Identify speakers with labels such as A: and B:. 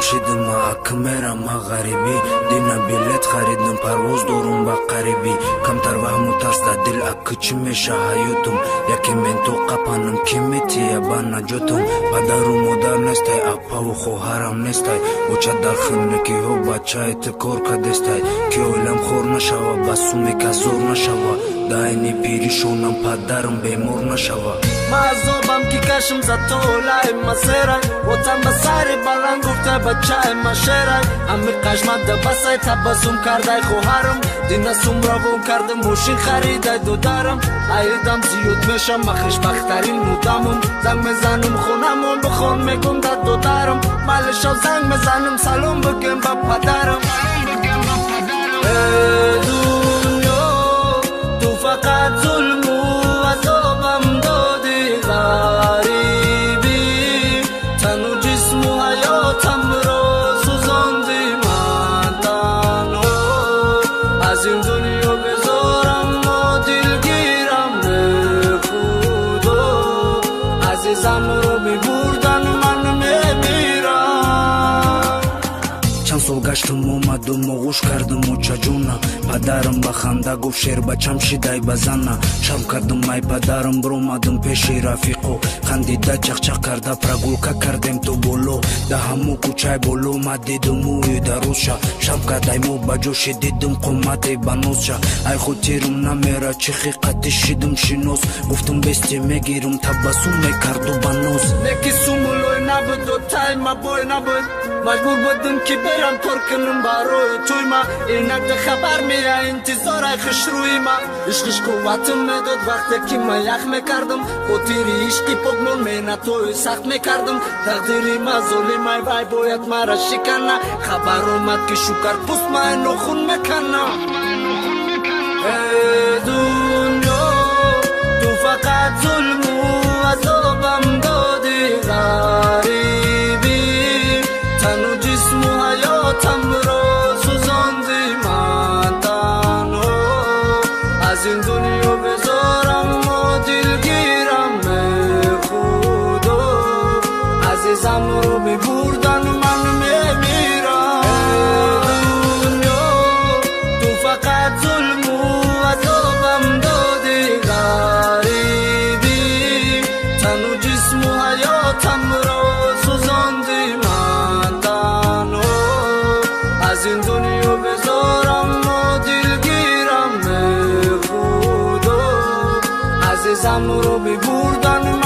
A: جمشیدم اکمرم غریبی دینا بلیت خریدم پرواز دارم با قریبی کمتر وهم و ترس در دل اک چی میشه حیاتم یکی من تو قپانم کی میتیه با نجاتم پدر و مادر نیستای اپا و خواهرم نیستای بچه در خونه که ها بچه ایت کار کدستای که اولم خور نشوه بسومی که زور نشوه داینی پیریشونم پدرم بیمور نشوه
B: مازوبم کی کشم زتو لای مسیرای وطن بساری بلند گفته بچه مشیرای امی قشمت بسای تبسم کردای خواهرم دینا سومراوم کردم موشین خریدای دودارم ایدم زیاد میشم مخش بخترین مودمم زنگ میزنم خونمون بخون میگم در دودارم مالشو زنگ میزنم سلام بگم با پدرم ای دنیا تو فقط ظلم و عذابم دادی غریبی تن و جسم و حیاتم را سوزاندی من تنها از این دنیا بذارم و دلگیرم به خدا عزیزم رو ببردن من میمیرم
A: چند سال گشتم اومدم و غوش کردم و چجونا پدرم با خنده گفت شیر بچم شیدای بزنه شب کردم ای پدرم برومدم پیش رفیقو خندیده چخچخ کرده پرگولکه کردم تو بولو ده همو کوچای بولو ما دیدم اوی دروز شا شب کردای مو بجوش دیدم قومتی بنوز شا ای خود تیرم نمیره چی خیقتی شیدم شینوز گفتم بستی میگیرم تبسم میکردو بنوز
B: نکی سومولوی نبود و تای ما بوی نبود مجبور بودم که برم ترکنم باروی توی ما اینک ده خبر میره انتظار خش روی ما عشقش قوتم میداد وقتی که ما یخ میکردم خود تیری عشقی پگنون مینه توی سخت میکردم تقدیری ما ظلمای وای باید مرا شکنه خبر اومد که شکر پوست ما نخون میکنه ای دنیا تو فقط ظلم و عذابم دادی غریبی تن و جسم و حیاتم را سوزاندی من تنها از این دنیا بذارم و دلگیرم به خدا عزیزم رو ببردن من میمیرم دنیا تو فقط ظلم و عذابم دادی غریبی تن و جسم و حیاتم را سوزاندی من تنها از این دنیا بذارم و دلگیرم به خدا عزیزم رو ببردن